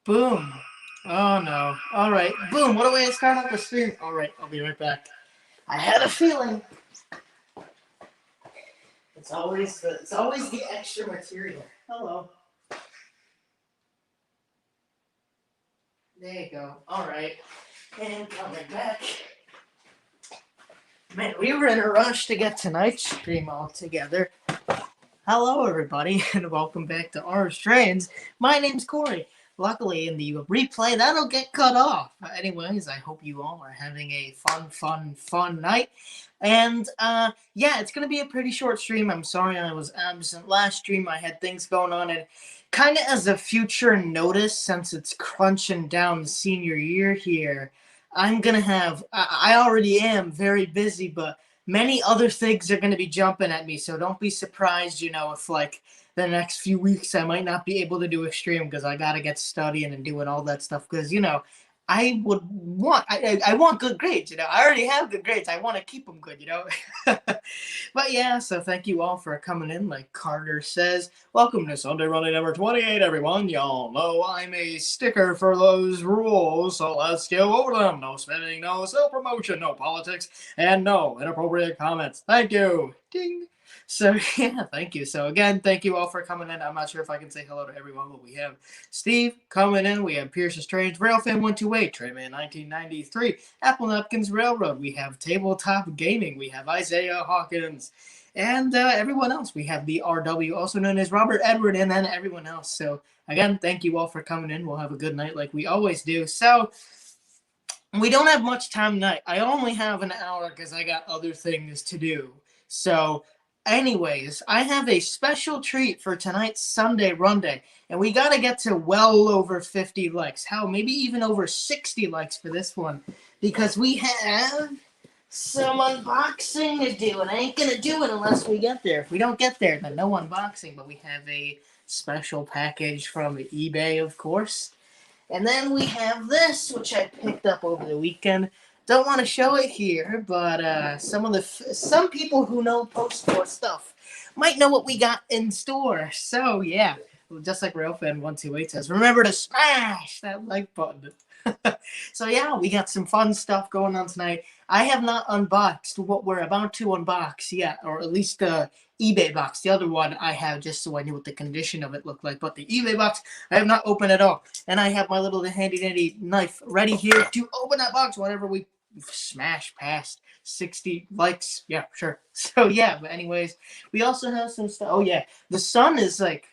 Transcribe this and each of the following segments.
Boom. Oh no. All right. Boom. What a way to start off the stream. All right. I'll be right back. I had a feeling. It's always the extra material. Hello. There you go. All right. And coming back. Man, we were in a rush to get tonight's stream all together. Hello, everybody, and welcome back to our strains. My name's Corey. Luckily, in the replay, that'll get cut off. Anyways, I hope you all are having a fun night. And, yeah, it's going to be a pretty short stream. I'm sorry I was absent last stream. I had things going on, and kind of as a future notice, since it's crunching down senior year here, I'm going to have, I already am very busy, but many other things are going to be jumping at me, so don't be surprised, if like the next few weeks I might not be able to do a stream because I got to get studying and doing all that stuff because I want good grades. I already have good grades. I want to keep them good. But yeah, so thank you all for coming in. Like Carter says, welcome to Sunday Runday number 28, everyone. Y'all know I'm a sticker for those rules, so let's go over them. No spinning, no self-promotion, no politics, and no inappropriate comments. Thank you. Ding. So yeah, thank you. So again, thank you all for coming in. I'm not sure if I can say hello to everyone, but we have Steve coming in. We have Pierce Strange, Railfan128, Trayman 1993, Apple Napkins Railroad. We have Tabletop Gaming. We have Isaiah Hawkins. And everyone else. We have the RW, also known as Robert Edward, and then everyone else. So again, thank you all for coming in. We'll have a good night like we always do. So we don't have much time tonight. I only have an hour because I got other things to do. So anyways, I have a special treat for tonight's Sunday Runday, and we got to get to well over 50 likes. How, maybe even over 60 likes for this one, because we have some unboxing to do, and I ain't going to do it unless we get there. If we don't get there, then no unboxing, but we have a special package from eBay, of course. And then we have this, which I picked up over the weekend. Don't want to show it here, but some people who know post-store stuff might know what we got in store. So yeah, just like Railfan128 says, remember to smash that like button. So yeah, we got some fun stuff going on tonight. I have not unboxed what we're about to unbox yet, or at least the eBay box. The other one I have just so I knew what the condition of it looked like, but the eBay box I have not opened at all. And I have my little handy dandy knife ready here to open that box whenever we smash past 60 likes. Yeah, sure. So yeah, but anyways, we also have some stuff. Oh yeah, the sun is like,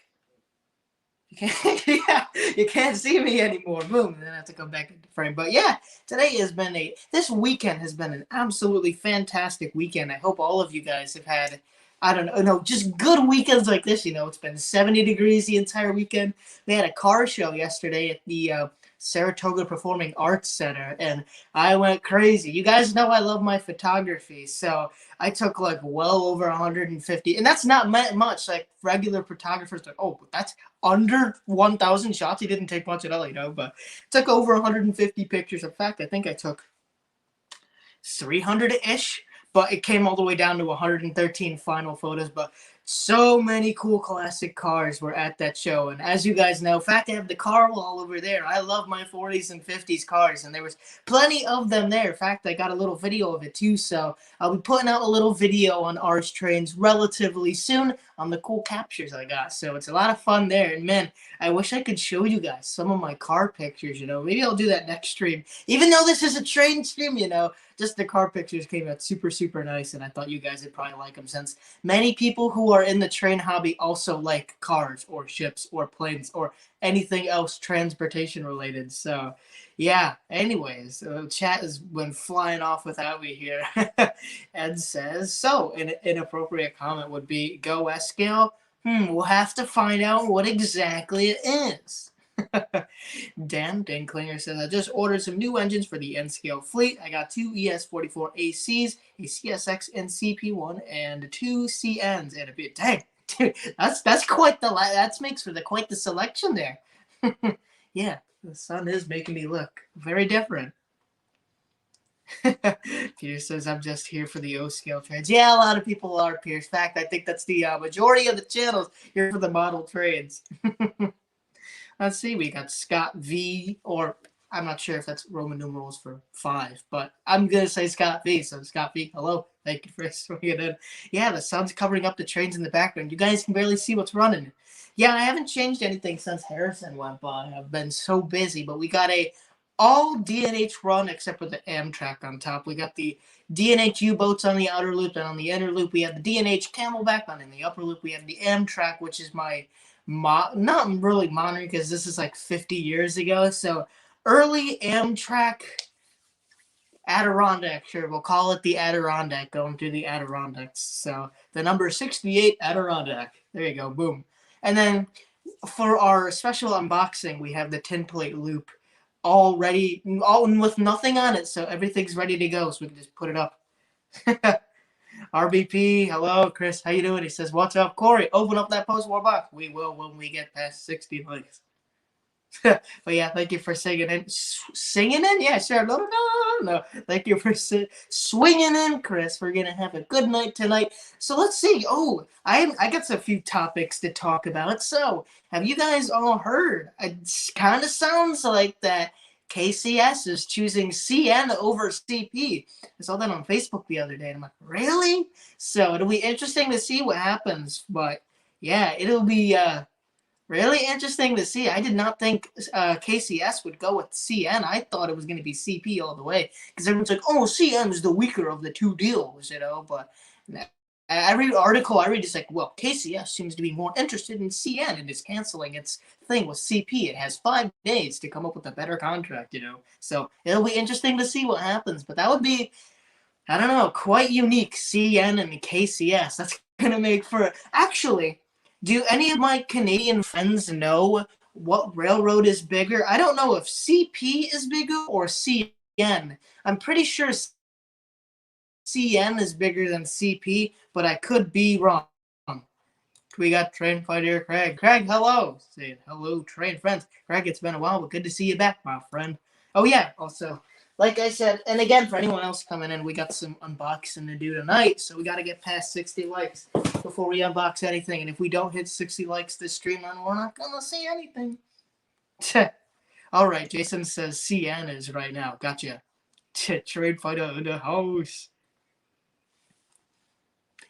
yeah, you can't see me anymore. Boom, and then I have to come back into frame. But yeah, this weekend has been an absolutely fantastic weekend. I hope all of you guys have had, I don't know, no, just good weekends like this. It's been 70 degrees the entire weekend. They had a car show yesterday at the Saratoga Performing Arts Center, and I went crazy. You guys know I love my photography, so I took like well over 150, and that's not much. Like regular photographers, like, oh, that's under 1,000 shots. He didn't take much at all, but took over 150 pictures. In fact, I think I took 300-ish, but it came all the way down to 113 final photos. But so many cool classic cars were at that show, and as you guys know, in fact, I have the car wall over there. I love my 40s and 50s cars, and there was plenty of them there. In fact, I got a little video of it too, so I'll be putting out a little video on Ars Trains relatively soon on the cool captures I got. So it's a lot of fun there, and man, I wish I could show you guys some of my car pictures. Maybe I'll do that next stream, even though this is a train stream. Just the car pictures came out super nice, and I thought you guys would probably like them, since many people who are in the train hobby also like cars or ships or planes or anything else transportation related. So yeah, anyways, chat has been flying off without me here. Ed says, so an inappropriate comment would be, go S-scale? We'll have to find out what exactly it is. Dan Dinklinger says, I just ordered some new engines for the N-scale fleet. I got two ES44 ACs, a CSX NCP1, and two CNs, and a bit. Dang, dude, that's quite that makes for quite the selection there. Yeah, the sun is making me look very different. Pierce says, I'm just here for the O-scale trades. Yeah, a lot of people are, Pierce. In fact, I think that's the majority of the channels here for the model trades. Let's see, we got Scott V, or I'm not sure if that's Roman numerals for 5, but I'm gonna say Scott V. So Scott V, hello, thank you for swinging in. Yeah, the sun's covering up the trains in the background. You guys can barely see what's running. Yeah, I haven't changed anything since Harrison went by. I've been so busy, but we got a all DNH run except for the Amtrak on top. We got the DNH U-boats on the outer loop, and on the inner loop we have the DNH Camelback, and in the upper loop we have the Amtrak, which is my not really modern because this is like 50 years ago. So early Amtrak Adirondack, sure, we'll call it the Adirondack, going through the Adirondacks. So the number 68 Adirondack. There you go, boom. And then for our special unboxing, we have the tin plate loop all ready, all with nothing on it, so everything's ready to go. So we can just put it up. RBP, hello, Chris. How you doing? He says, "What's up, Corey? Open up that post-war box." We will when we get past 60 likes. But yeah, thank you for singing in. Singing in? Yeah, sure. No. Thank you for swinging in, Chris. We're gonna have a good night tonight. So let's see. Oh, I got a few topics to talk about. So have you guys all heard? It kind of sounds like that KCS is choosing CN over CP. I saw that on Facebook the other day, and I'm like, really? So it'll be interesting to see what happens. But yeah, it'll be really interesting to see. I did not think KCS would go with CN. I thought it was going to be CP all the way because everyone's like, "Oh, CN is the weaker of the two deals," you know. But every article I read is like, "Well, KCS seems to be more interested in CN and is canceling its thing with CP. It has 5 days to come up with a better contract," you know. So it'll be interesting to see what happens. But that would be, I don't know, quite unique. CN and KCS. That's going to make for actually. Do any of my Canadian friends know what railroad is bigger? I don't know if CP is bigger or CN. I'm pretty sure CN is bigger than CP, but I could be wrong. We got Train Fighter Craig. Craig, hello. Say hello, train friends. Craig, it's been a while, but good to see you back, my friend. Oh, yeah, also, like I said, and again, for anyone else coming in, we got some unboxing to do tonight, so we got to get past 60 likes before we unbox anything. And if we don't hit 60 likes this stream, then we're not going to see anything. All right, Jason says CN is right now. Gotcha. Trade Fighter in the house.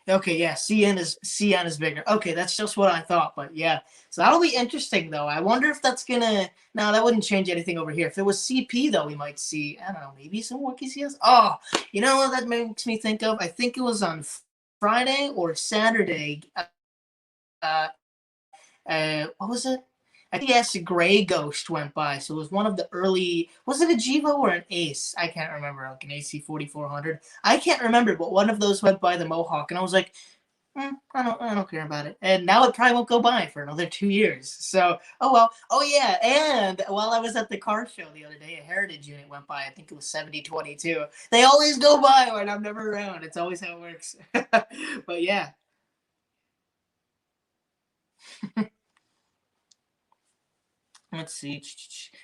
Okay, yeah, CN is bigger. Okay, that's just what I thought, but yeah. So that'll be interesting though. I wonder if that's gonna no, that wouldn't change anything over here. If it was CP though, we might see, I don't know, maybe some more KCS. Oh, you know what that makes me think of? I think it was on Friday or Saturday. Uh, what was it? I think yes, Gray Ghost went by. So it was one of the early. Was it a Jivo or an Ace? I can't remember. Like an AC 4400. I can't remember, but one of those went by the Mohawk, and I was like, I don't care about it. And now it probably won't go by for another 2 years. So, oh well. Oh yeah. And while I was at the car show the other day, a Heritage unit went by. I think it was 7022. They always go by when I'm never around. It's always how it works. But yeah. Let's see.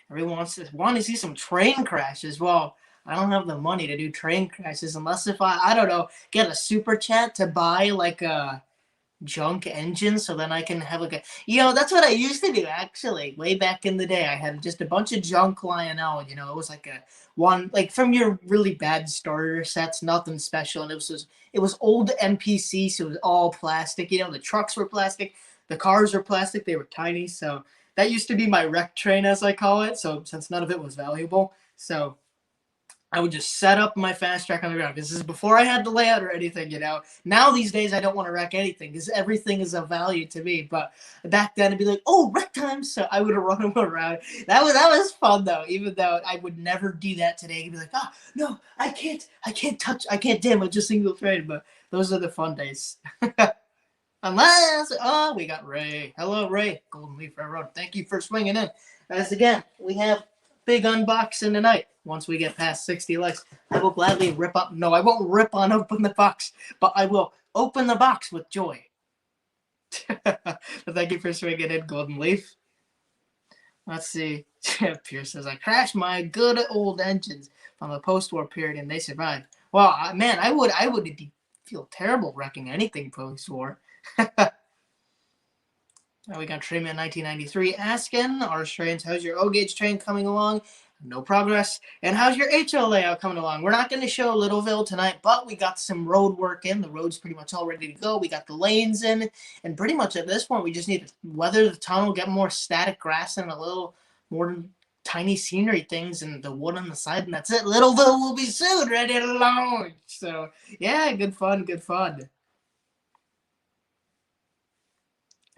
Everyone wants to see some train crashes. Well, I don't have the money to do train crashes unless if I don't know, get a super chat to buy like a junk engine so then I can have like a that's what I used to do actually way back in the day. I had just a bunch of junk lying out. It was like a one like from your really bad starter sets, nothing special, and it was old NPC, so it was all plastic. The trucks were plastic, the cars were plastic, they were tiny. So that used to be my wreck train, as I call it. So since none of it was valuable, so I would just set up my fast track on the ground. This is before I had the layout or anything. Now these days I don't want to wreck anything because everything is of value to me. But back then it'd be like, oh, wreck time. So I would have run them around. That was fun though, even though I would never do that today. I'd be like, no, I can't damage a single train. But those are the fun days. Unless, we got Ray. Hello, Ray. Golden Leaf Railroad. Thank you for swinging in. As again, we have big unboxing tonight. Once we get past 60 likes, I will gladly rip up. No, I won't rip on open the box, but I will open the box with joy. But thank you for swinging in, Golden Leaf. Let's see. Pierce says, I crashed my good old engines from the post-war period and they survived. Well, man, I would feel terrible wrecking anything post-war. We got Treatment 1993 asking, our trains, how's your O-gauge train coming along? No progress. And how's your HO layout coming along? We're not going to show Littleville tonight, but we got some road work in. The road's pretty much all ready to go. We got the lanes in, and pretty much at this point, we just need to weather the tunnel, get more static grass and a little more tiny scenery things and the wood on the side, and that's it. Littleville will be soon ready to launch. So, yeah, good fun, good fun.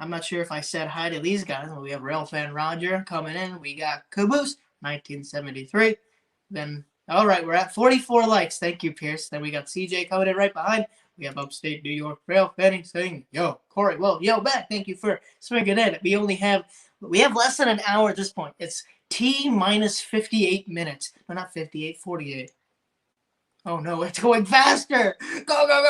I'm not sure if I said hi to these guys. We have Railfan Roger coming in. We got Caboose, 1973. Then, all right, we're at 44 likes. Thank you, Pierce. Then we got CJ coming in right behind. We have Upstate New York Rail Fanning saying, yo, Corey, well, yo, back. Thank you for swinging in. We have less than an hour at this point. It's T minus 58 minutes. No, not 58, 48. Oh no, it's going faster! Go, go,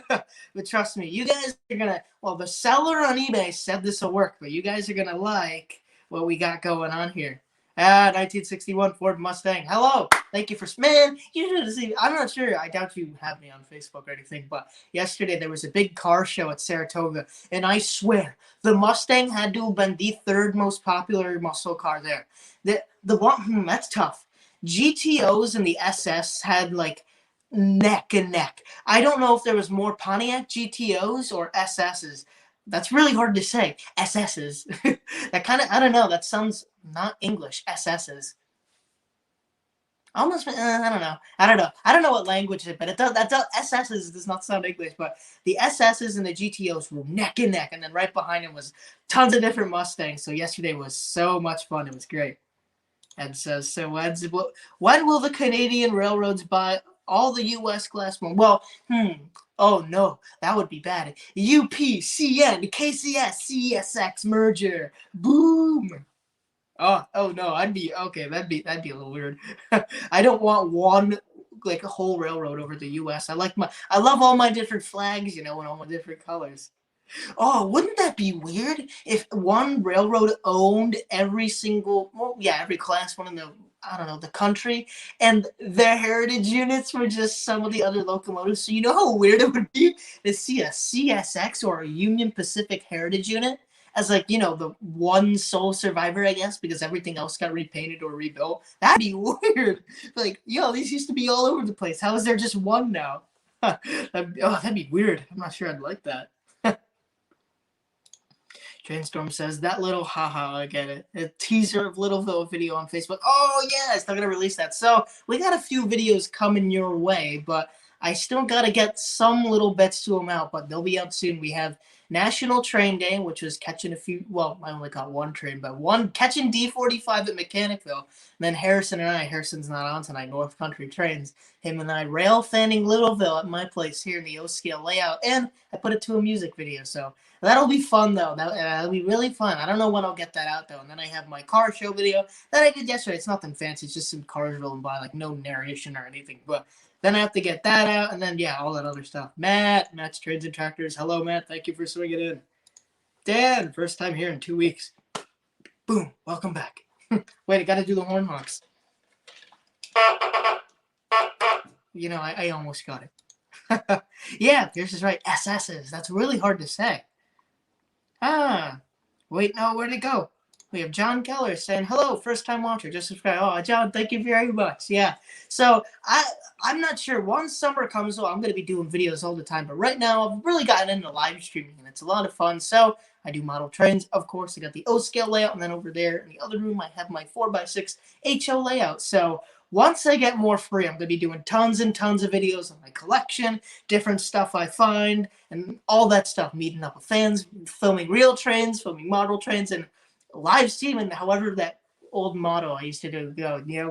go! But trust me, you guys are gonna. Well, the seller on eBay said this will work, but you guys are gonna like what we got going on here. 1961 Ford Mustang. Hello, thank you for man. You should have seen. I'm not sure. I doubt you have me on Facebook or anything, but yesterday there was a big car show at Saratoga, and I swear the Mustang had to have been the third most popular muscle car there. The one that's tough. GTOs and the SS had like neck and neck. I don't know if there was more Pontiac GTOs or SSs. That's really hard to say. SSs. That kind of, I don't know. That sounds not English. SSs. Almost, I don't know. I don't know what language it is, but it does. SSs does not sound English. But the SSs and the GTOs were neck and neck, and then right behind him was tons of different Mustangs. So yesterday was so much fun. It was great. Ed says, so when will the Canadian railroads buy all the U.S. Class 1? Well, oh no, that would be bad. UPCN, KCS, CSX merger. Boom. Oh no, okay, that'd be a little weird. I don't want one like a whole railroad over the U.S. I love all my different flags, and all my different colors. Oh, wouldn't that be weird if one railroad owned every single, every class one in I don't know, the country, and their heritage units were just some of the other locomotives? So you know how weird it would be to see a CSX or a Union Pacific heritage unit as like, the one sole survivor, I guess, because everything else got repainted or rebuilt. That'd be weird. Like, these used to be all over the place. How is there just one now? That'd be weird. I'm not sure I'd like that. Trainstorm says, that little haha, I get it. A teaser of Littleville video on Facebook. Oh, yeah, I'm still going to release that. So, we got a few videos coming your way, but I still got to get some little bits to them out, but they'll be out soon. We have National Train Day, which was catching I only caught one train, but catching D45 at Mechanicville. And then Harrison's not on tonight, North Country Trains. Him and I rail fanning Littleville at my place here in the O-scale layout, and I put it to a music video, so that'll be fun, though. That'll be really fun. I don't know when I'll get that out, though. And then I have my car show video that I did yesterday. It's nothing fancy. It's just some cars rolling by, like no narration or anything. But then I have to get that out, and then, all that other stuff. Matt's Trades and Tractors. Hello, Matt. Thank you for swinging in. Dan, first time here in 2 weeks. Boom. Welcome back. Wait, I got to do the horn honks. I almost got it. Yeah, Pierce is right. SSs. That's really hard to say. Wait, no, where'd it go? We have John Keller saying, hello, first-time watcher, just subscribe. Oh, John, thank you very much. Yeah, so I'm not sure. Once summer comes, I'm going to be doing videos all the time, but right now I've really gotten into live streaming, and it's a lot of fun. So I do model trains. Of course, I got the O-scale layout, and then over there in the other room, I have my 4x6 HO layout. So once I get more free, I'm going to be doing tons and tons of videos on my collection, different stuff I find, and all that stuff, meeting up with fans, filming real trains, filming model trains, and live streaming, however that old motto I used to do,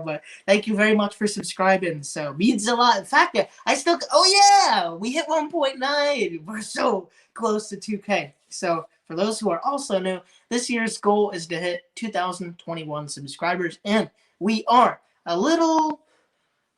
but thank you very much for subscribing. So means a lot. In fact, we hit 1.9. We're so close to 2K. So for those who are also new, this year's goal is to hit 2021 subscribers, and we are a little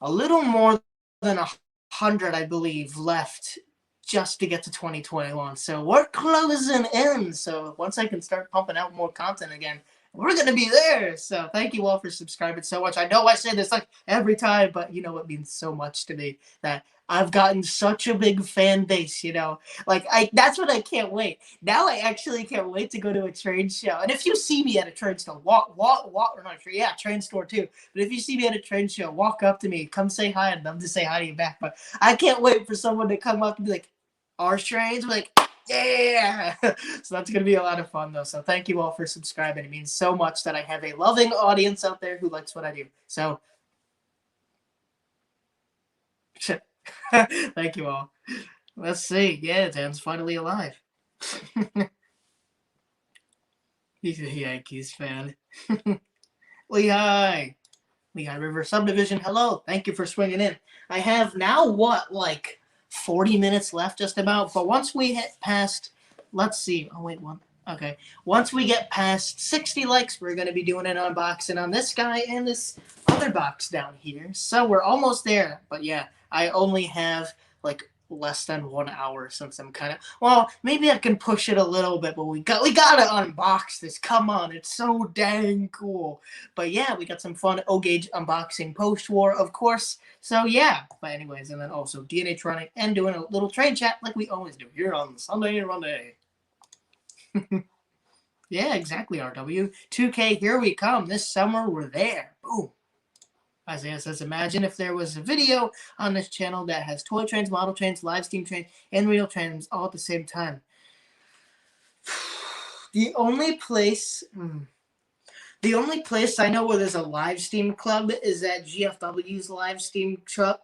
more than 100, I believe, left just to get to 2021. So we're closing in. So once I can start pumping out more content again, we're gonna be there. So thank you all for subscribing so much. I know I say this like every time, but you know it means so much to me that I've gotten such a big fan base, you know. Like I that's what I can't wait. Now I actually can't wait to go to a train show. And if you see me at a train store, walk or not yeah, train store too. But if you see me at a train show, walk up to me, come say hi, I'd love to say hi to you back. But I can't wait for someone to come up and be like, our trains, we're like, yeah. So that's going to be a lot of fun, though. So thank you all for subscribing. It means so much that I have a loving audience out there who likes what I do. So thank you all. Let's see. Yeah, Dan's finally alive. He's a Yankees fan. Lehigh. Lehigh River Subdivision. Hello. Thank you for swinging in. I have now what, like 40 minutes left just about. But once we hit past, let's see. Oh, wait, one. Okay. Once we get past 60 likes, we're going to be doing an unboxing on this guy and this other box down here. So we're almost there. But yeah, I only have like less than 1 hour since I'm kind of, well, maybe I can push it a little bit, but we gotta unbox this. Come on, it's so dang cool. But yeah, we got some fun O-Gauge unboxing post-war, of course. So yeah, but anyways, and then also DNH running and doing a little train chat like we always do here on Sunday Runday. Yeah, exactly, RW. 2K, here we come. This summer, we're there. Boom. Isaiah says, imagine if there was a video on this channel that has toy trains, model trains, live steam trains, and real trains all at the same time. The only place... The only place I know where there's a live steam club is at GFW's live steam truck.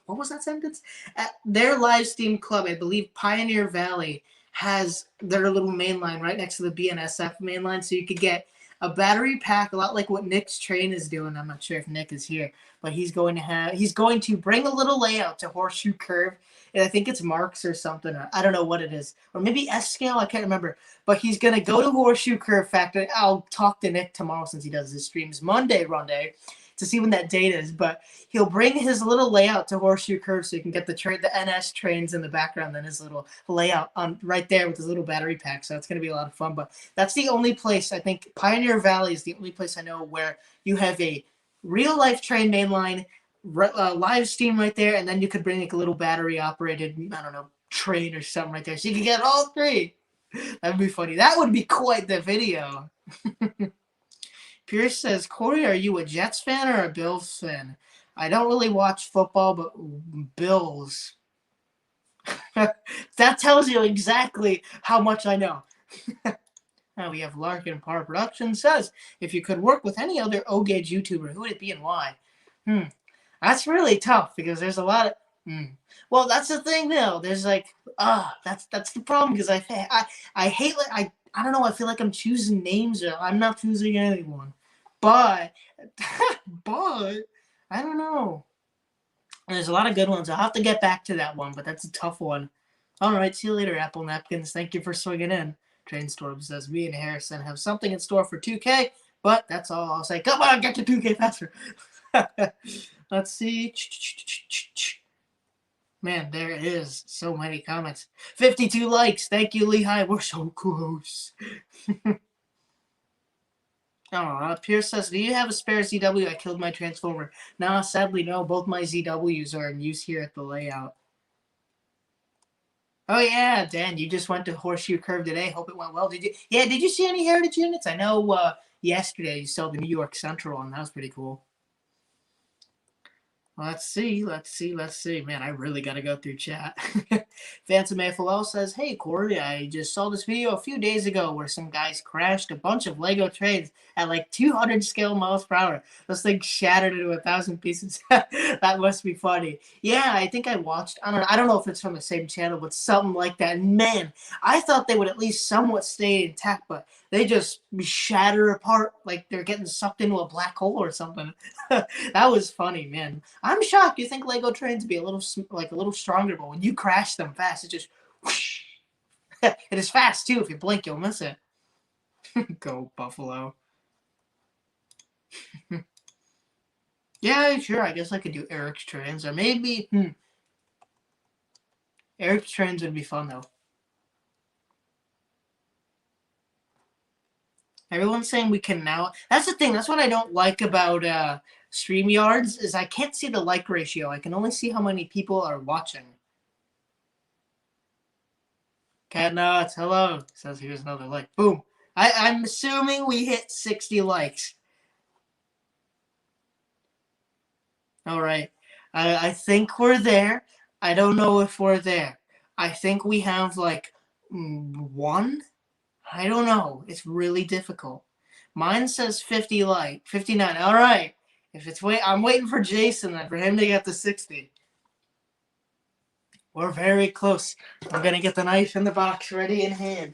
What was that sentence? At their live steam club, I believe Pioneer Valley has their little main line right next to the BNSF main line, so you could get a battery pack, a lot like what Nick's train is doing. I'm not sure if Nick is here, but he's going to bring a little layout to Horseshoe Curve, and I think it's Marks or something, or I don't know what it is, or maybe S Scale. I can't remember. But he's going to go to Horseshoe Curve Factory. I'll talk to Nick tomorrow since he does his streams Monday, Runday, to see when that date is. But he'll bring his little layout to Horseshoe Curve so you can get the NS trains in the background, then his little layout on right there with his little battery pack. So it's going to be a lot of fun. But that's the only place, I think, Pioneer Valley is the only place I know where you have a real-life train mainline, live steam right there, and then you could bring like a little battery-operated, I don't know, train or something right there. So you can get all three. That'd be funny. That would be quite the video. Pierce says, Corey, are you a Jets fan or a Bills fan? I don't really watch football, but Bills. That tells you exactly how much I know. Now we have Larkin Power Production says, if you could work with any other O-Gauge YouTuber, who would it be and why? That's really tough because there's a lot of... Well, that's the thing, though. There's like, that's the problem because I hate, like, I don't know, I feel like I'm choosing names or I'm not choosing anyone. But, I don't know. There's a lot of good ones. I'll have to get back to that one, but that's a tough one. All right, see you later, Apple Napkins. Thank you for swinging in. Trainstorm says, me and Harrison have something in store for 2K, but that's all I'll say. Come on, get to 2K faster. Let's see. Man, there it is. So many comments. 52 likes. Thank you, Lehigh. We're so close. Pierce says, do you have a spare ZW? I killed my Transformer. Nah, sadly, no. Both my ZWs are in use here at the layout. Oh, yeah, Dan, you just went to Horseshoe Curve today. Hope it went well. Did you? Yeah, did you see any Heritage units? I know yesterday you saw the New York Central one. That was pretty cool. Let's see. Man, I really got to go through chat. Phantom AFOL says, hey, Corey, I just saw this video a few days ago where some guys crashed a bunch of Lego trains at like 200 scale miles per hour. Those things shattered into 1,000 pieces. That must be funny. Yeah, I think I watched, I don't know if it's from the same channel, but something like that. Man, I thought they would at least somewhat stay intact, but they just shatter apart like they're getting sucked into a black hole or something. That was funny, man. I'm shocked. You think Lego trains would be a little stronger, but when you crash them fast, it just whoosh. It is fast too. If you blink, you'll miss it. Go Buffalo. Yeah, sure. I guess I could do Eric's trains, or maybe Eric's trains would be fun though. Everyone's saying we can now. That's the thing. That's what I don't like about StreamYards is I can't see the like ratio. I can only see how many people are watching. Cat Nuts, hello. Says here's another like. Boom. I'm assuming we hit 60 likes. All right. I think we're there. I don't know if we're there. I think we have like one. I don't know. It's really difficult. Mine says 50 like 59. All right. If it's I'm waiting for Jason then for him to get to 60. We're very close. I'm gonna get the knife in the box ready in hand.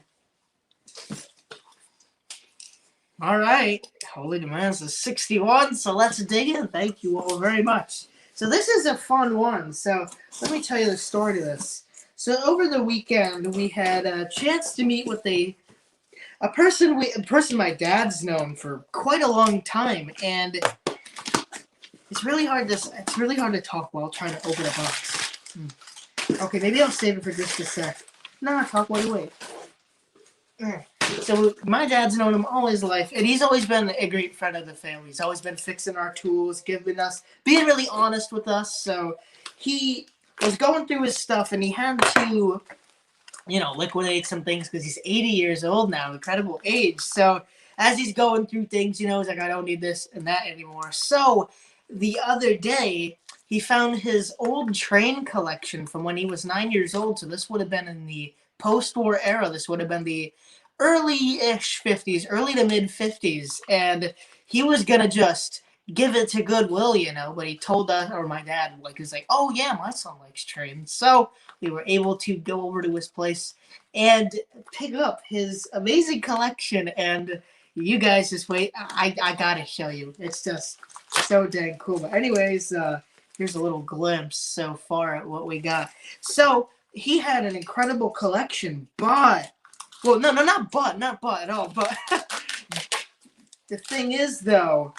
All right. Holy demands is 61, so let's dig in. Thank you all very much. So this is a fun one. So let me tell you the story to this. So over the weekend, we had a chance to meet with a person my dad's known for quite a long time, and it's really hard to talk while trying to open a box. Okay, maybe I'll save it for just a sec. Nah, talk while you wait. So my dad's known him all his life, and he's always been a great friend of the family. He's always been fixing our tools, being really honest with us. So he was going through his stuff, and he had to, liquidate some things because he's 80 years old now, incredible age. So as he's going through things, he's like, I don't need this and that anymore. So the other day, he found his old train collection from when he was 9 years old. So this would have been in the post-war era. This would have been the early-ish 50s, early to mid-50s. And he was going to just give it to Goodwill, but he told us, or my dad, he's like, oh yeah, my son likes trains. So we were able to go over to his place and pick up his amazing collection. And you guys just wait. I gotta show you. It's just so dang cool. But anyways, here's a little glimpse so far at what we got. So he had an incredible collection, but not but at all. But the thing is, though,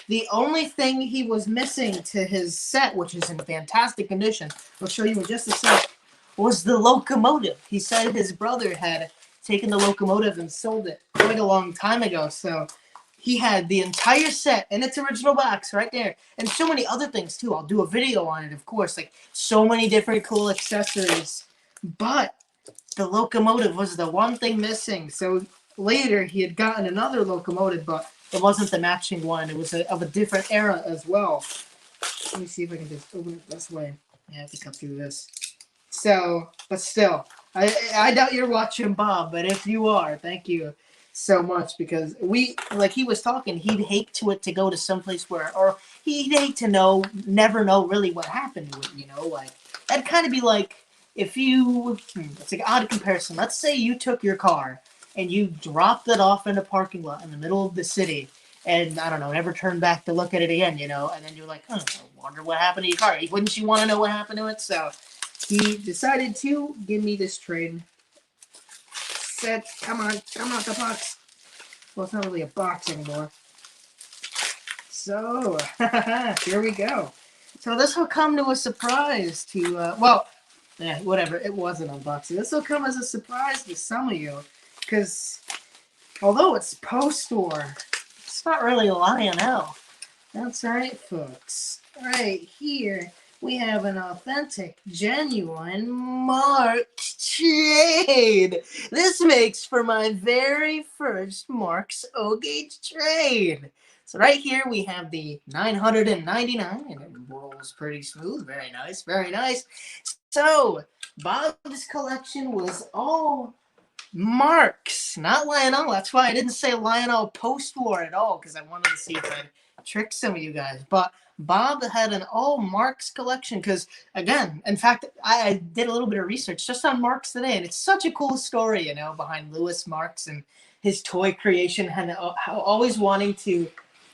the only thing he was missing to his set, which is in fantastic condition, I'll show you in just a sec, was the locomotive. He said his brother had taken the locomotive and sold it quite a long time ago. So he had the entire set in its original box right there. And so many other things, too. I'll do a video on it, of course. Like, so many different cool accessories. But the locomotive was the one thing missing. So later, he had gotten another locomotive, but it wasn't the matching one. It was of a different era as well. Let me see if I can just open it this way. I have to cut through this. So, but still, I doubt you're watching Bob, but if you are, thank you so much, because he was talking, he'd hate to go to someplace or he'd hate to never know really what happened to it, that'd kind of be like if you, it's an odd comparison. Let's say you took your car and you dropped it off in a parking lot in the middle of the city, and I don't know, never turned back to look at it again, and then you're like, I wonder what happened to your car. Wouldn't you want to know what happened to it? So he decided to give me this train set. Come on the box. Well, it's not really a box anymore. So, here we go. So this will come to a surprise to, whatever. It was an unboxing. This will come as a surprise to some of you, because although it's post-war, it's not really Lionel. That's right, folks. Right here, we have an authentic, genuine marked train. This makes for my very first Mark's O-Gauge train. So right here, we have the 999, and it rolls pretty smooth. Very nice, very nice. So, Bob's collection was all Marks, not Lionel. That's why I didn't say Lionel post-war at all, because I wanted to see if I'd trick some of you guys. But Bob had an all Marks collection because, again, in fact, I did a little bit of research just on Marks today, and it's such a cool story, behind Louis Marks and his toy creation, and always wanting to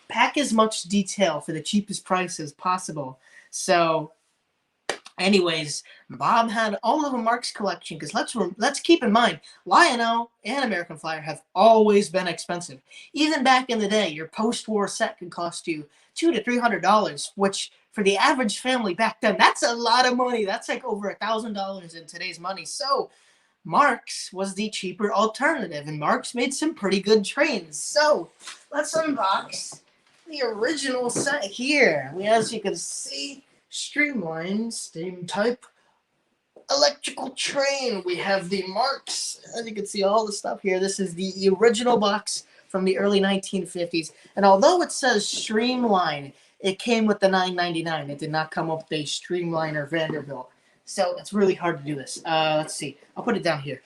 pack as much detail for the cheapest price as possible. So, anyways, Bob had all of a Marks collection, because let's keep in mind, Lionel and American Flyer have always been expensive. Even back in the day, your post-war set could cost you $200 to $300, which for the average family back then, that's a lot of money. That's like over $1,000 in today's money. So Marx was the cheaper alternative, and Marx made some pretty good trains. So let's unbox the original set here. As you can see, streamlined steam type electrical train. We have the Marx. As you can see, all the stuff here. This is the original box from the early 1950s. And although it says Streamline, it came with the 999. It did not come up with a Streamline or Vanderbilt. So it's really hard to do this. Let's see. I'll put it down here.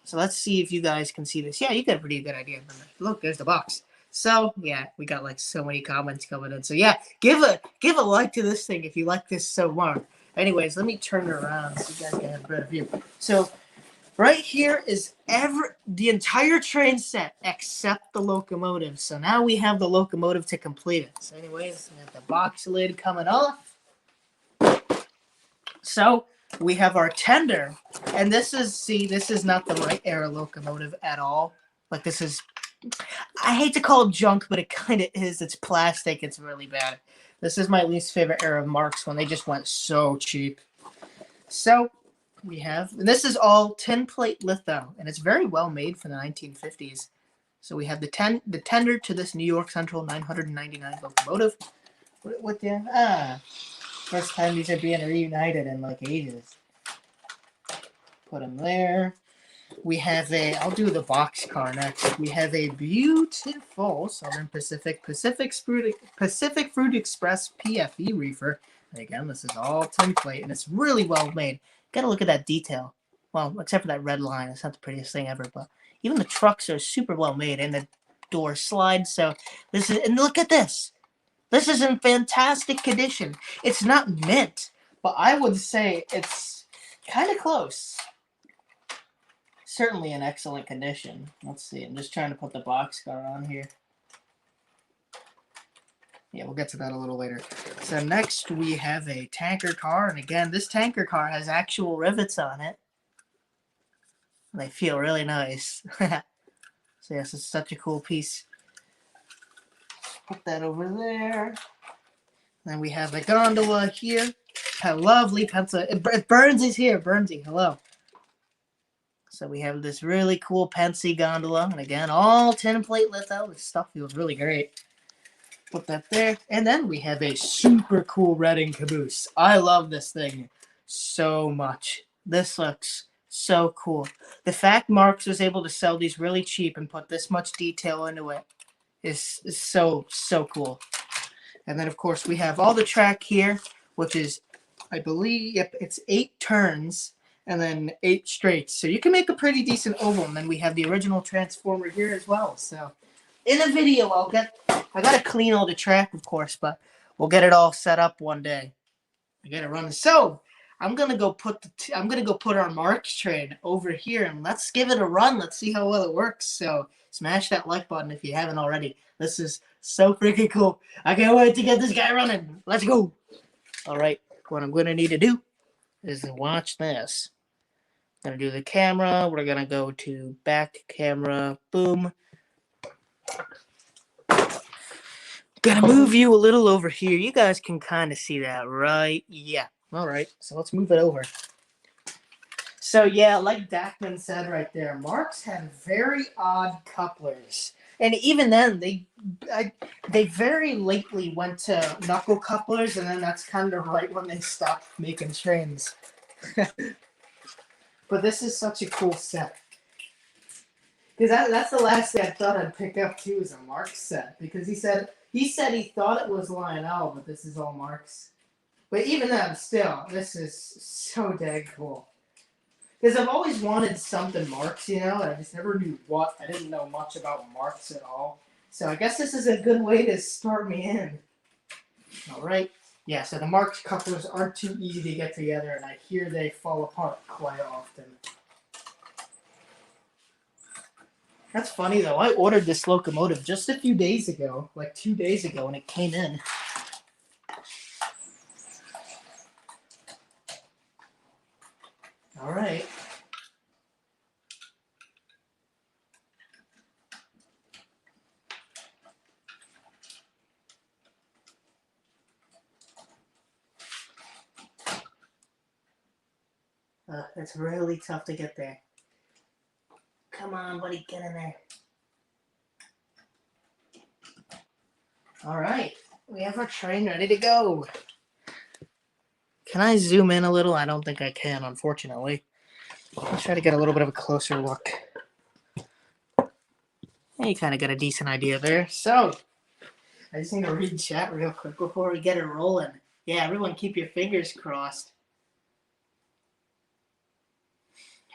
So let's see if you guys can see this. Yeah, you got a pretty good idea. Look, there's the box. So yeah, we got like so many comments coming in. So yeah, give a like to this thing if you like this so much. Anyways, let me turn it around so you guys can have a better view. So right here is the entire train set except the locomotive. So now we have the locomotive to complete it. So anyways, we have the box lid coming off. So we have our tender, and this is not the right era locomotive at all. Like this is, I hate to call it junk, but it kind of is. It's plastic. It's really bad. This is my least favorite era of Marx when they just went so cheap. So we have, and this is all tin plate litho, and it's very well made for the 1950s. So we have the tender to this New York Central 999 locomotive. What the first time these are being reunited in like ages. Put them there. We have I'll do the box car next. We have a beautiful Southern Pacific Fruit Express PFE reefer. And again, this is all tin plate, and it's really well made. Gotta look at that detail. Well, except for that red line. It's not the prettiest thing ever, but even the trucks are super well made, and the door slides. So and look at this. This is in fantastic condition. It's not mint, but I would say it's kind of close. Certainly in excellent condition. Let's see. I'm just trying to put the boxcar on here. Yeah, we'll get to that a little later. So next we have a tanker car. And again, this tanker car has actual rivets on it. They feel really nice. So yes, it's such a cool piece. Put that over there. Then we have a gondola here. A lovely pencil. Burns is here. Burnsy, hello. So we have this really cool Pensy gondola. And again, all tin plate litho. This stuff feels really great. Put that there. And then we have a super cool Reading caboose. I love this thing so much. This looks so cool. The fact Marx was able to sell these really cheap and put this much detail into it is so cool. And then, of course, we have all the track here, which is, I believe, yep, it's 8 turns and then 8 straights. So you can make a pretty decent oval. And then we have the original transformer here as well. So in a video, I got to clean all the track, of course, but we'll get it all set up one day. I got to run. So I'm going to go put our Marx train over here, and let's give it a run. Let's see how well it works. So smash that like button if you haven't already. This is so freaking cool. I can't wait to get this guy running. Let's go. All right. What I'm going to need to do is watch this. I'm going to do the camera. We're going to go to back camera. Boom. Gonna move you a little over here. You guys can kind of see that, right? Yeah. All right. So let's move it over. So yeah, like Dackman said right there, Marx had very odd couplers, and even then, they very lately went to knuckle couplers, and then that's kind of right when they stopped making trains. But this is such a cool set. Because that's the last thing I thought I'd pick up too, is a Marx set. Because he said he thought it was Lionel, but this is all Marx. But even then, still, this is so dang cool. Because I've always wanted something Marx, and I just never knew what. I didn't know much about Marx at all. So I guess this is a good way to start me in. All right. Yeah, so the Marx couplers aren't too easy to get together, and I hear they fall apart quite often. That's funny, though. I ordered this locomotive just a few days ago, like 2 days ago, and it came in. All right. It's really tough to get there. Come on, buddy, get in there. All right, we have our train ready to go. Can I zoom in a little? I don't think I can, unfortunately. Let's try to get a little bit of a closer look. You kind of got a decent idea there. So, I just need to read chat real quick before we get it rolling. Yeah, everyone keep your fingers crossed.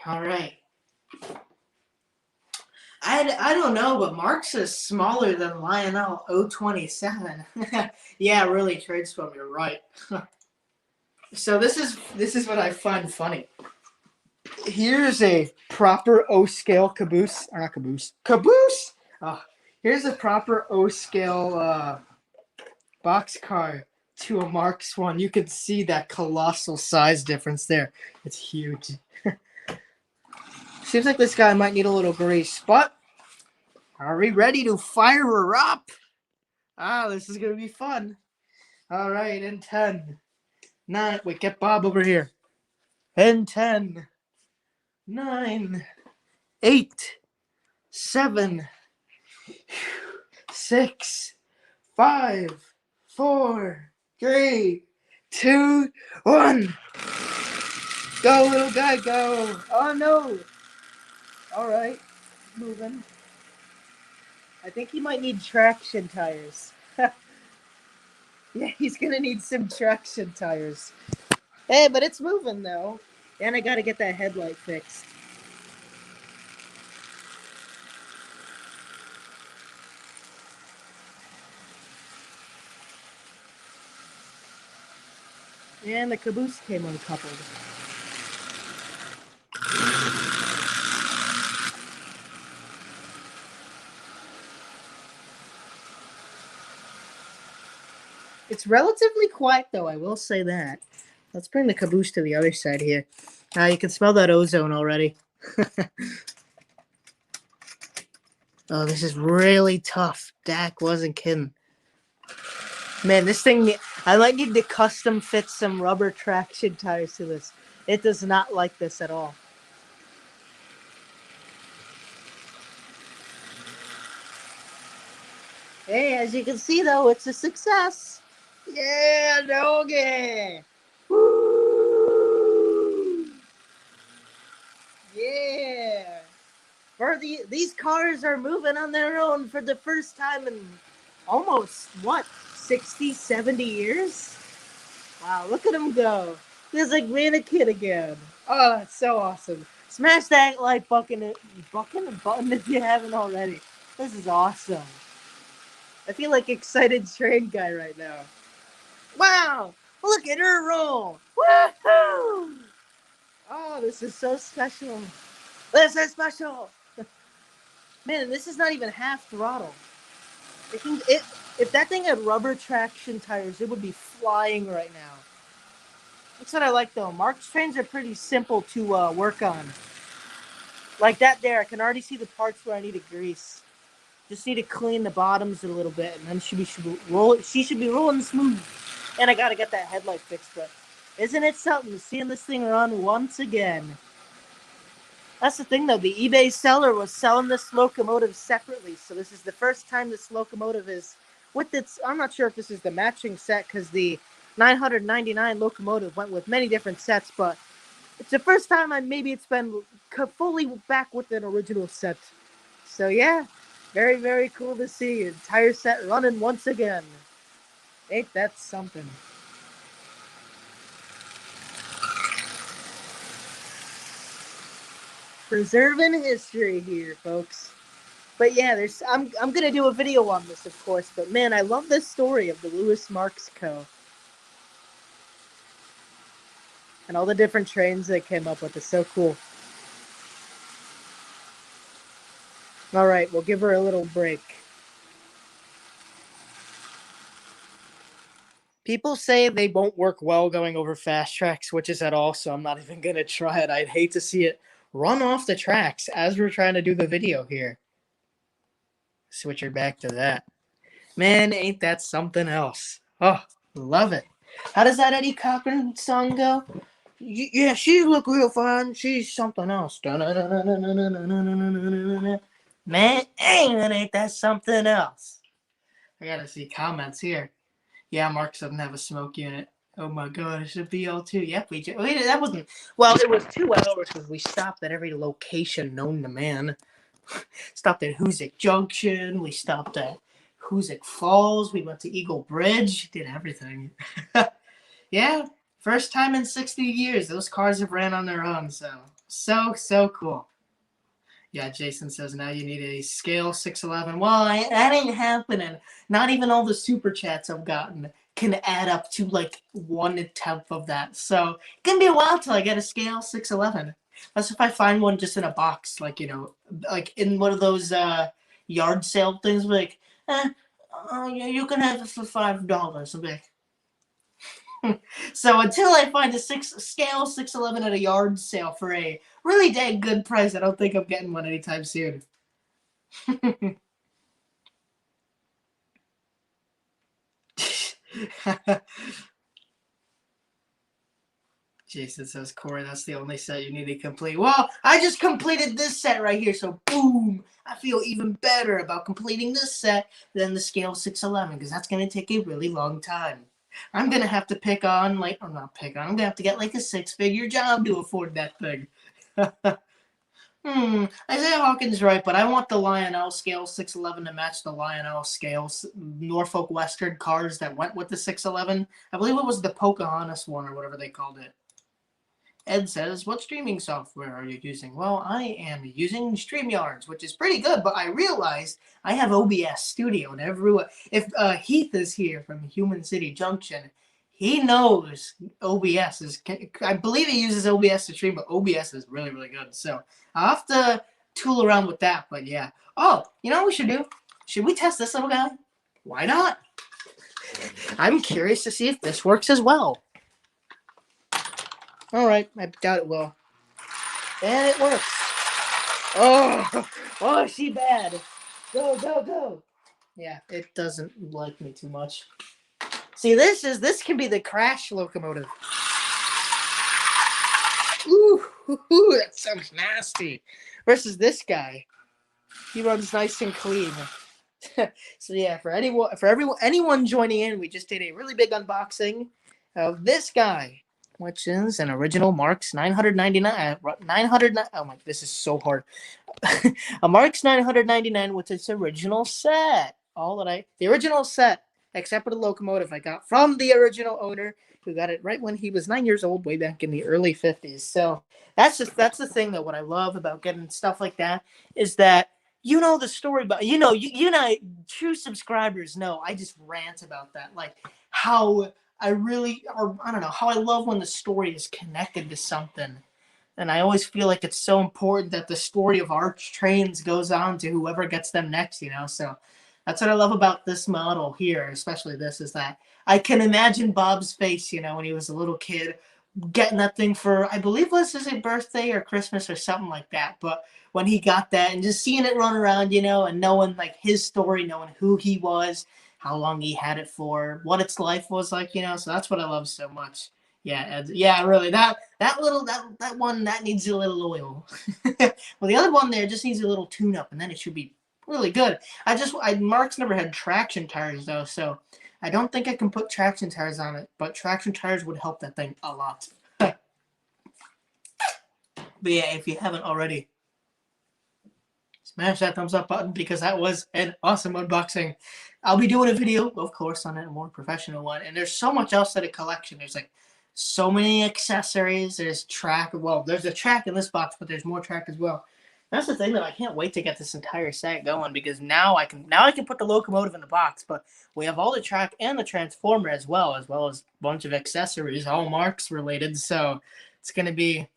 All right. I don't know, but Mark's is smaller than Lionel 027. Yeah, really, Tradestorm, you're right. So this is what I find funny. Here's a proper O scale caboose, or not caboose. Oh, here's a proper O scale boxcar to a Mark's one. You can see that colossal size difference there. It's huge. Seems like this guy might need a little grease, but are we ready to fire her up? This is gonna be fun. All right, in 10, 9. Wait, get Bob over here. In 10, 9, 8, 7, 6, 5, 4, 3, 2, 1. Go, little guy, go. Oh, no. All right, moving. I think he might need traction tires. Yeah, he's going to need some traction tires. Hey, but it's moving, though. And I got to get that headlight fixed. And the caboose came uncoupled. It's relatively quiet, though, I will say that. Let's bring the caboose to the other side here. You can smell that ozone already. Oh, this is really tough. Dak wasn't kidding. Man, this thing, I might need to custom fit some rubber traction tires to this. It does not like this at all. Hey, as you can see, though, it's a success. Yeah, doggy. Woo! Yeah. These cars are moving on their own for the first time in almost, 60, 70 years? Wow, look at them go. Feels like being a kid again. Oh, that's so awesome. Smash that like button if you haven't already. This is awesome. I feel like excited train guy right now. Wow! Look at her roll! Woohoo! Oh, this is so special. This is special! Man, this is not even half throttle. If that thing had rubber traction tires, it would be flying right now. That's what I like, though. Mark's trains are pretty simple to work on. Like that there, I can already see the parts where I need to grease. Just need to clean the bottoms a little bit, and then she should be rolling smooth. And I gotta get that headlight fixed, but isn't it something seeing this thing run once again? That's the thing, though. The eBay seller was selling this locomotive separately, so this is the first time this locomotive is with its. I'm not sure if this is the matching set because the 999 locomotive went with many different sets, but it's the first time it's been fully back with an original set. So yeah, very, very cool to see. Entire set running once again. Ain't that something? Preserving history here, folks. But yeah, I'm gonna do a video on this, of course. But man, I love this story of the Lewis Marks Co. And all the different trains they came up with is so cool. All right, we'll give her a little break. People say they won't work well going over fast track switches at all, so I'm not even going to try it. I'd hate to see it run off the tracks as we're trying to do the video here. Switch her back to that. Man, ain't that something else? Oh, love it. How does that Eddie Cochran song go? Yeah, she look real fine. She's something else. Man, ain't that something else? I gotta see comments here. Yeah, Mark doesn't have a smoke unit. Oh my god, it's a BL2. Yep, that wasn't. Well, it was 2 hours because we stopped at every location known to man. Stopped at Hoosick Junction. We stopped at Hoosick Falls. We went to Eagle Bridge. Did everything. Yeah, first time in 60 years. Those cars have ran on their own. So cool. Yeah, Jason says now you need a scale 611. Well, that ain't happening. Not even all the super chats I've gotten can add up to like 1/10 of that. So it can be a while till I get a scale 611. That's if I find one just in a box, like like in one of those yard sale things. Like, yeah, you can have it for $5. I'm like, so until I find a scale 611 at a yard sale for a really dang good price, I don't think I'm getting one anytime soon. Jason says, Corey, that's the only set you need to complete. Well, I just completed this set right here, so boom! I feel even better about completing this set than the scale 611, because that's going to take a really long time. I'm going to have to I'm going to have to get like a 6-figure job to afford that thing. Isaiah Hawkins right, but I want the Lionel scale 611 to match the Lionel scales Norfolk Western cars that went with the 611. I believe it was the Pocahontas one or whatever they called it. Ed says, what streaming software are you using? Well, I am using StreamYards, which is pretty good, but I realized I have OBS Studio, and if Heath is here from Human City Junction, he knows OBS is, I believe he uses OBS to stream, but OBS is really, really good. So I'll have to tool around with that, but yeah. Oh, you know what we should do? Should we test this little guy? Why not? I'm curious to see if this works as well. All right, I doubt it will. And it works. Oh, is she bad? Go. Yeah, it doesn't like me too much. See, this can be the crash locomotive. Ooh, that sounds nasty. Versus this guy, he runs nice and clean. So yeah, for anyone joining in, we just did a really big unboxing of this guy, which is an original Marks 999. 900. Oh my, this is so hard. A Marks 999 with its original set. The original set, except for the locomotive, I got from the original owner, who got it right when he was 9 years old, way back in the early 50s. So that's the thing that what I love about getting stuff like that is that you know the story, but you know, true subscribers know I just rant about that, like how I really, or I don't know, how I love when the story is connected to something. And I always feel like it's so important that the story of our trains goes on to whoever gets them next. So that's what I love about this model here, especially this, is that I can imagine Bob's face, when he was a little kid, getting that thing for, I believe was his birthday or Christmas or something like that. But when he got that and just seeing it run around, and knowing like his story, knowing who he was, how long he had it for, what its life was like. So that's what I love so much. Yeah, really. That one that needs a little oil. Well, the other one there just needs a little tune up, and then it should be really good. Mark's never had traction tires though, so I don't think I can put traction tires on it. But traction tires would help that thing a lot. But yeah, if you haven't already, smash that thumbs up button because that was an awesome unboxing. I'll be doing a video, of course, on a more professional one. And there's so much else at a collection. There's like so many accessories. There's track. Well, there's a track in this box, but there's more track as well. That's the thing that I can't wait to get this entire set going, because now I can put the locomotive in the box, but we have all the track and the transformer as well as a bunch of accessories, all Marks related. So it's gonna be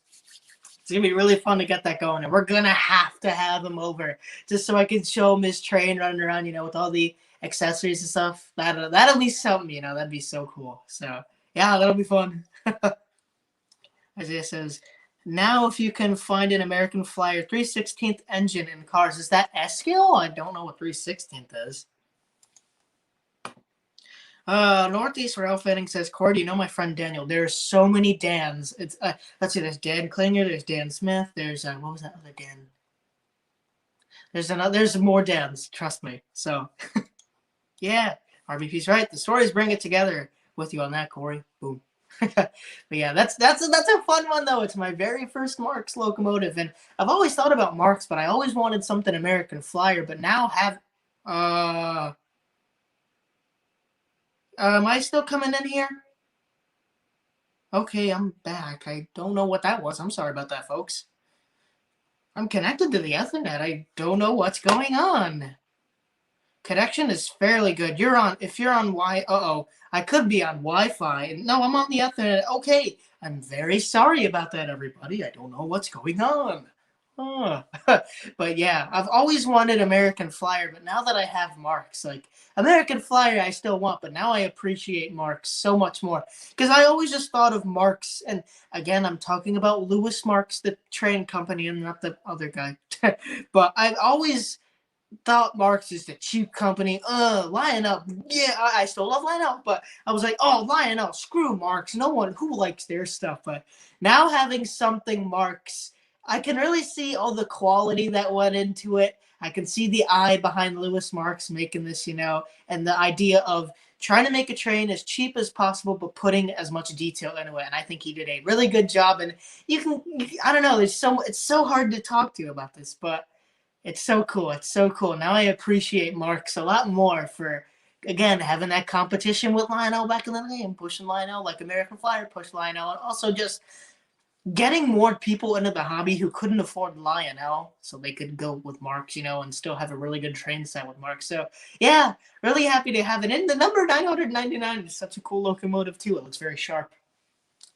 really fun to get that going, and we're gonna have to have him over just so I can show him his train running around, with all the accessories and stuff. That'll be something, that'd be so cool. So yeah, that'll be fun. Isaiah says, now if you can find an American Flyer 3/16 engine in cars, is that S scale? I don't know what 3/16 is. Northeast Rail Fanning says, Corey, do you know my friend Daniel? There's so many Dans. It's let's see, there's Dan Klinger, there's Dan Smith, there's what was that other Dan? There's more Dans, trust me. So yeah, RBP's right. The stories bring it together. With you on that, Corey. Boom. But yeah, that's a fun one though. It's my very first Marks locomotive, and I've always thought about Marks, but I always wanted something American Flyer. But now have am I still coming in here? Okay, I'm back. I don't know what that was. I'm sorry about that, folks. I'm connected to the Ethernet. I don't know what's going on. Connection is fairly good. If you're on uh-oh, I could be on Wi-Fi. No, I'm on the Ethernet. Okay, I'm very sorry about that, everybody. I don't know what's going on. Oh. But yeah, I've always wanted American Flyer, but now that I have Marks, like American Flyer I still want, but now I appreciate Marks so much more. Because I always just thought of Marks, and again, I'm talking about Lewis Marks, the train company, and not the other guy. But I've always thought Marks is the cheap company. Lionel. Yeah, I still love Lionel, but I was like, oh, Lionel, screw Marks. No one who likes their stuff. But now having something Marks, I can really see all the quality that went into it. I can see the eye behind Lewis Marks making this, and the idea of trying to make a train as cheap as possible, but putting as much detail into it. And I think he did a really good job. And I don't know, it's so hard to talk to you about this, but it's so cool. It's so cool. Now I appreciate Marks a lot more for, again, having that competition with Lionel back in the day and pushing Lionel like American Flyer pushed Lionel, and also just getting more people into the hobby who couldn't afford Lionel so they could go with Marks, and still have a really good train set with Marks. So, yeah, really happy to have it in. The number 999 is such a cool locomotive, too. It looks very sharp.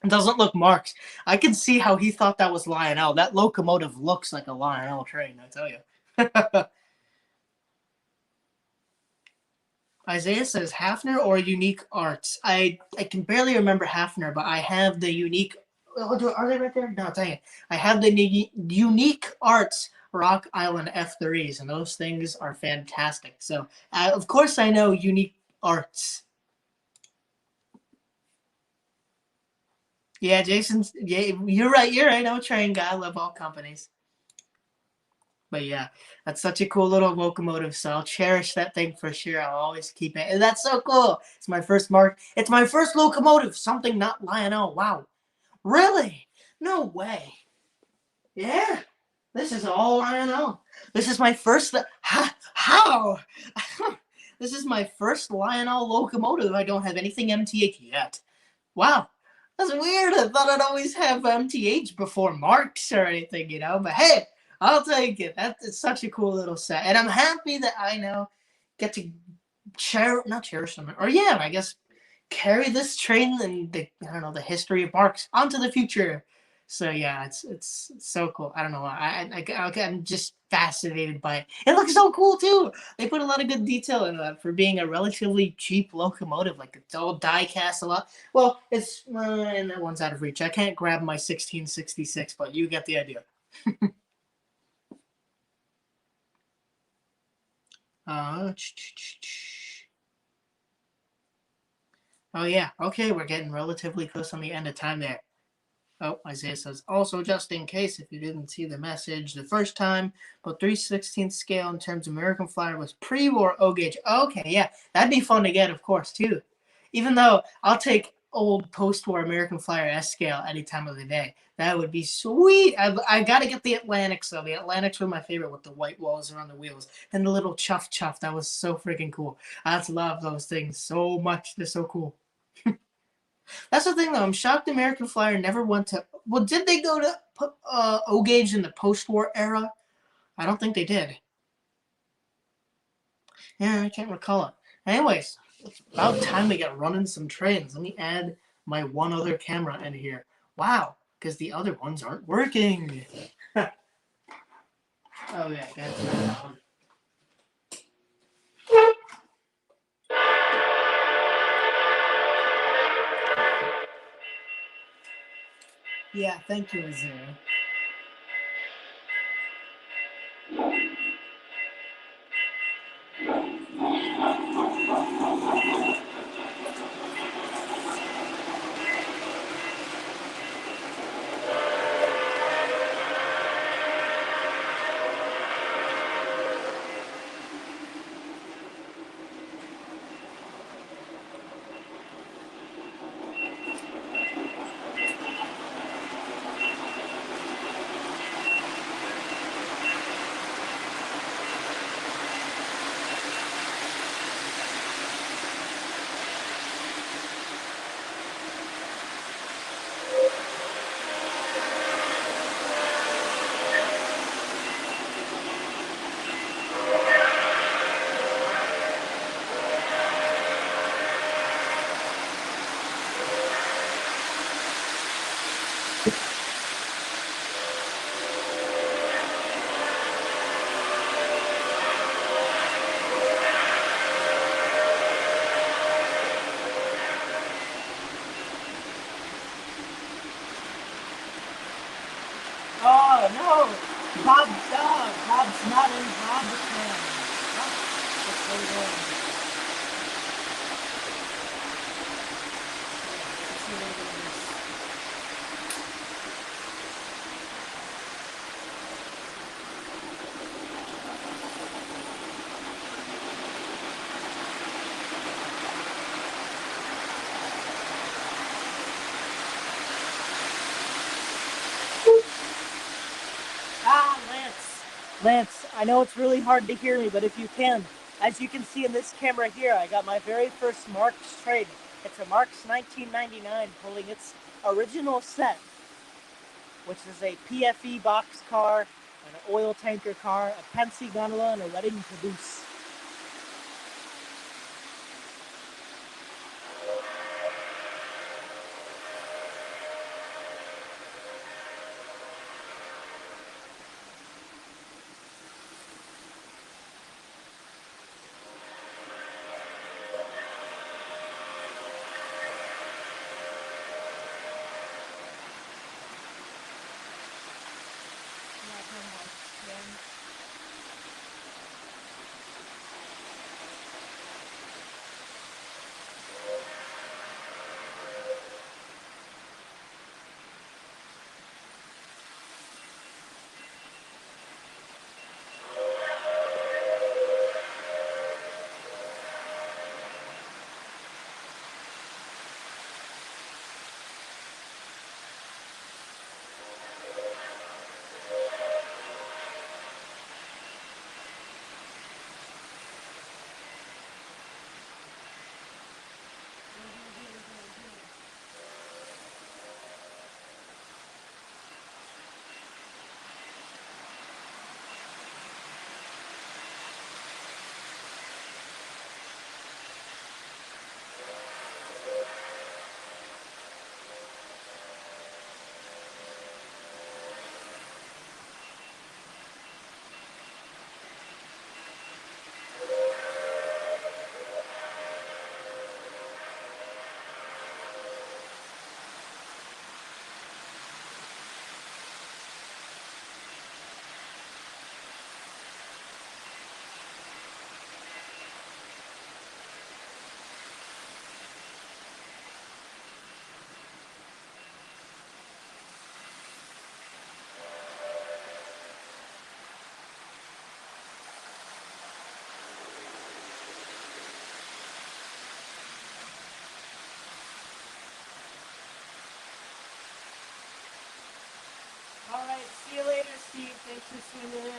It doesn't look Marks. I can see how he thought that was Lionel. That locomotive looks like a Lionel train, I tell you. Isaiah says Hafner or Unique Arts. I can barely remember Hafner, but I have the Unique. Are they right there? No, dang it. I have the Unique Arts Rock Island F3s, and those things are fantastic. So, of course, I know Unique Arts. Yeah, Jason's. Yeah, you're right. You're right. I'm a train guy. I love all companies. But yeah, that's such a cool little locomotive. So I'll cherish that thing for sure. I'll always keep it. And that's so cool. It's my first Mark. It's my first locomotive. Something not Lionel. Wow. Really? No way. Yeah. This is all Lionel. This is my first. How? This is my first Lionel locomotive. I don't have anything MTH yet. Wow. That's weird. I thought I'd always have MTH before Marks or anything. But hey, I'll take it. That's such a cool little set. And I'm happy that I now get to not cherish them, or yeah, I guess carry this train and the history of Marks onto the future. So yeah, it's so cool. I don't know. I'm just fascinated by it. It looks so cool too. They put a lot of good detail into that for being a relatively cheap locomotive. Like it's all die cast a lot. Well, it's and that one's out of reach. I can't grab my 1666, but you get the idea. Oh yeah. Okay, we're getting relatively close on the end of time there. Oh, Isaiah says, also, just in case if you didn't see the message the first time, but 3/16 scale in terms of American Flyer was pre-war O gauge. Okay, yeah, that'd be fun to get, of course, too. Even though I'll take old post-war American Flyer S scale any time of the day. That would be sweet. I got to get the Atlantics, though. The Atlantics were my favorite with the white walls around the wheels. And the little chuff. That was so freaking cool. I just love those things so much. They're so cool. That's the thing, though. I'm shocked American Flyer never went to. Well, did they go to O gauge in the post-war era? I don't think they did. Yeah, I can't recall it. Anyways, it's about time we get running some trains. Let me add my one other camera in here. Wow, because the other ones aren't working. Oh yeah, that's that one. Yeah, thank you, Azura. Oh no! Bob's dog! Bob's not in Bob's man. What's going on? Let's see what it is. Ah, Lance. Lance, I know it's really hard to hear me, but if you can, as you can see in this camera here, I got my very first Marks trade. It's a Marks 1999 pulling its original set, which is a PFE box car, an oil tanker car, a Penske gondola, and a Reading caboose. Alright, see you later, Steve. Thanks for swinging in.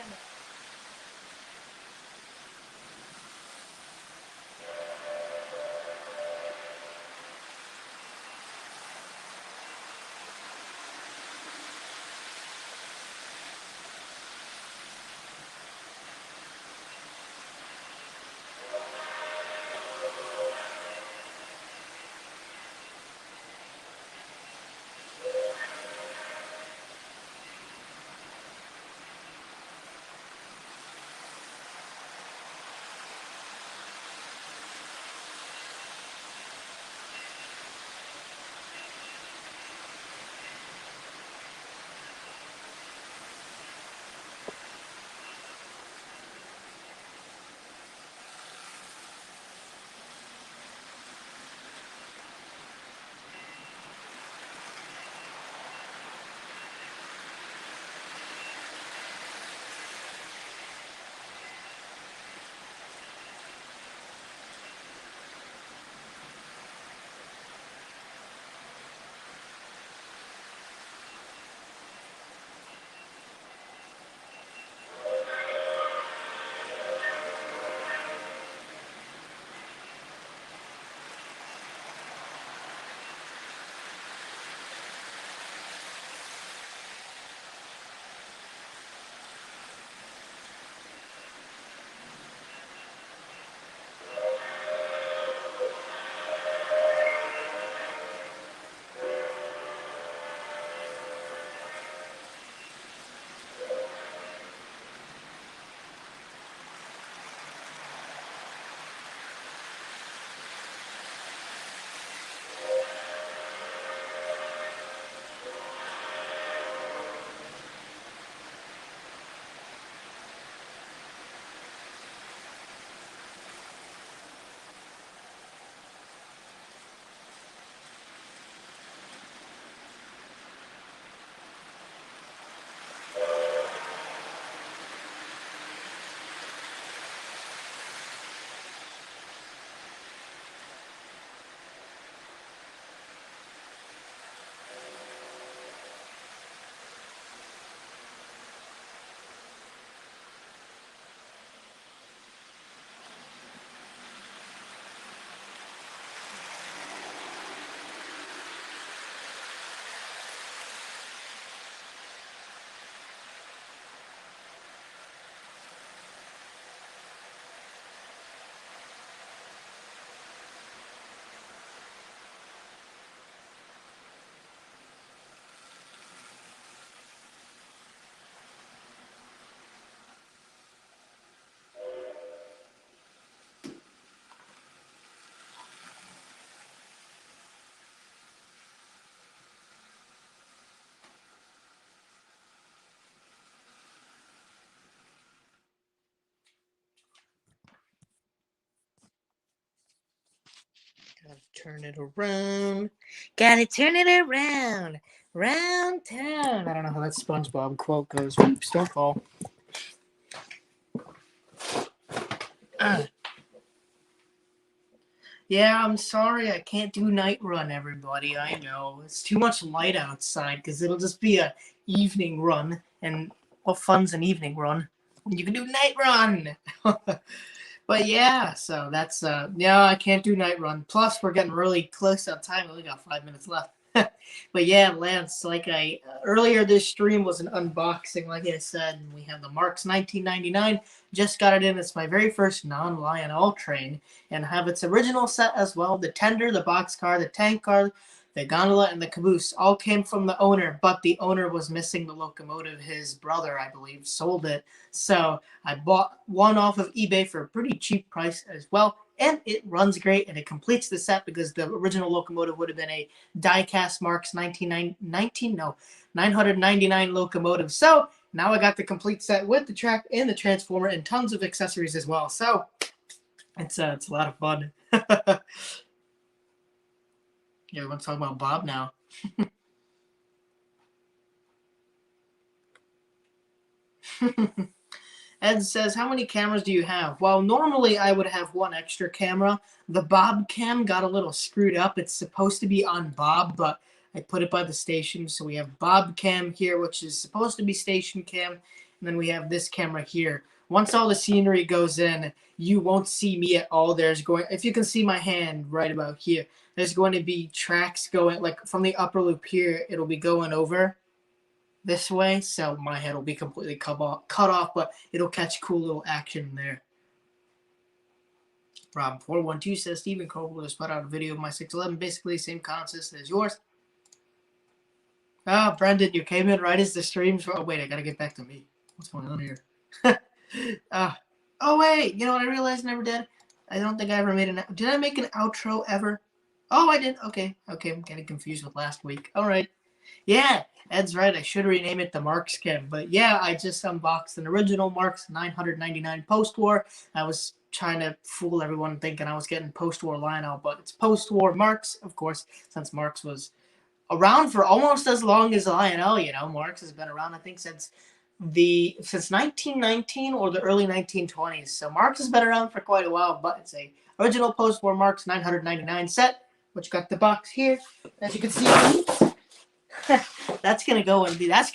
Gotta turn it around. Gotta turn it around. Round town. I don't know how that SpongeBob quote goes. Oops, don't fall. Uh, yeah, I'm sorry I can't do night run, everybody. I know. It's too much light outside because it'll just be a evening run. And what fun's an evening run? You can do night run. But yeah, so that's yeah, I can't do night run. Plus, we're getting really close on time. We only got 5 minutes left. But yeah, Lance, like I earlier, this stream was an unboxing, like I said, and we have the Marks 1999. Just got it in. It's my very first non-Lionel train, and have its original set as well. The tender, the box car, the tank car, the gondola, and the caboose all came from the owner, but the owner was missing the locomotive. His brother, I believe, sold it. So I bought one off of eBay for a pretty cheap price as well. And it runs great, and it completes the set because the original locomotive would have been a die-cast Marks 999 locomotive. So now I got the complete set with the track and the transformer and tons of accessories as well. So it's a lot of fun. Yeah, we're going to talk about Bob now. Ed says, how many cameras do you have? Well, normally I would have one extra camera. The Bob cam got a little screwed up. It's supposed to be on Bob, but I put it by the station. So we have Bob cam here, which is supposed to be station cam. And then we have this camera here. Once all the scenery goes in, you won't see me at all. If you can see my hand right about here, there's going to be tracks going, like from the upper loop here, it'll be going over this way, so my head will be completely cut off, but it'll catch cool little action there. Rob412 says, Stephen Colbert has put out a video of my 611, basically same consist as yours. Oh, Brendan, you came in right as the streams. Oh, wait, I gotta get back to me. What's going on here? Oh, wait, you know what I realized I never did? I don't think I ever made did I make an outro ever? Oh, I did. Okay, I'm getting confused with last week. All right. Yeah, Ed's right. I should rename it the Marks Cam. But yeah, I just unboxed an original Marks 999 post-war. I was trying to fool everyone thinking I was getting post-war Lionel, but it's post-war Marks, of course, since Marks was around for almost as long as Lionel. You know, Marks has been around, I think, since 1919 or the early 1920s. So Marks has been around for quite a while, but it's a original post-war Marks 999 set, which got the box here. As you can see, that's gonna go and be I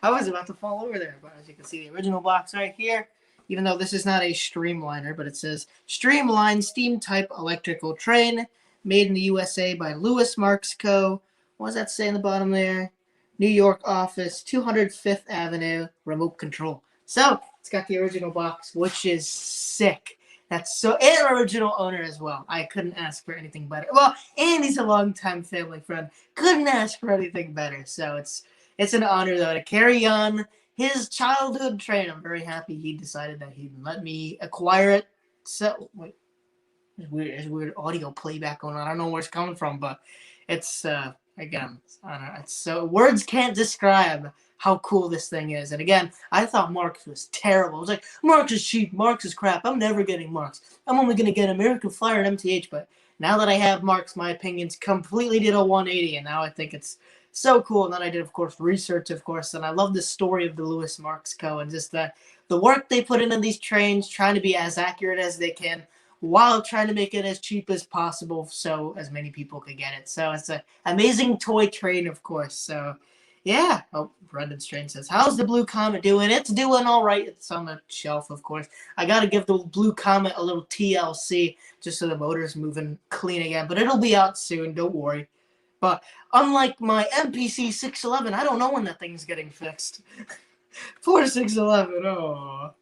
was about to fall over there, but as you can see, the original box right here. Even though this is not a streamliner, but it says Streamline Steam Type Electrical Train, made in the USA by Lewis Marks Co. What does that say in the bottom there? New York office, 205th Avenue, remote control. So it's got the original box, which is sick. That's so, and original owner as well. I couldn't ask for anything better. Well, and he's a longtime family friend. Couldn't ask for anything better. So it's an honor though to carry on his childhood train. I'm very happy he decided that he'd let me acquire it. So wait, there's weird audio playback going on. I don't know where it's coming from, but it's again, I don't know, it's so words can't describe how cool this thing is. And again, I thought Marks was terrible. I was like, Marks is cheap, Marks is crap. I'm never getting Marks. I'm only gonna get American Flyer and MTH. But now that I have Marks, my opinions completely did a 180, and now I think it's so cool. And then I did, of course, research, of course, and I love the story of the Lewis Marks Co. and just the work they put into these trains, trying to be as accurate as they can, while trying to make it as cheap as possible so as many people could get it. So it's an amazing toy train, of course. So yeah. Oh, Brendan Strain says, how's the Blue Comet doing? It's doing all right. It's on the shelf, of course. I got to give the Blue Comet a little TLC just so the motor's moving clean again. But it'll be out soon. Don't worry. But unlike my MPC 611, I don't know when that thing's getting fixed. Poor 611. Oh.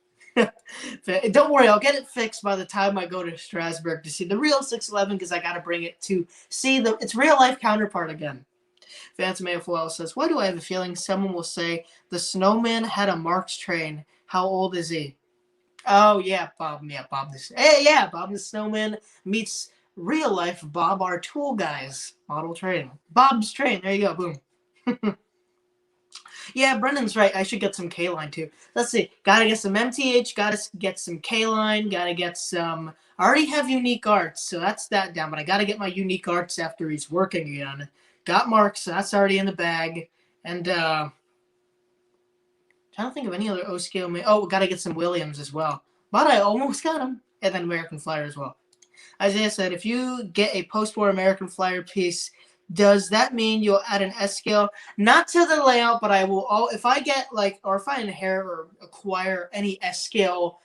Don't worry, I'll get it fixed by the time I go to Strasbourg to see the real 611 because I got to bring it to see its real life counterpart again. Phantom AFOL says, why do I have a feeling someone will say the snowman had a Marks train? How old is he? Oh, yeah, Bob. Yeah, Bob. Bob the Snowman meets real life Bob, our tool guys. Model train. Bob's train. There you go. Boom. Yeah, Brendan's right. I should get some K-Line too. Let's see. Gotta get some MTH. Gotta get some K-Line. Gotta get some I already have unique arts, so that's that down. But I got to get my unique arts after he's working again. Got marks, so that's already in the bag. And trying to think of any other O scale. Oh, we got to get some Williams as well. But I almost got them, and then American Flyer as well. Isaiah said, if you get a post-war American Flyer piece, does that mean you'll add an S scale? Not to the layout, but I will. If I get or if I inherit or acquire any S scale,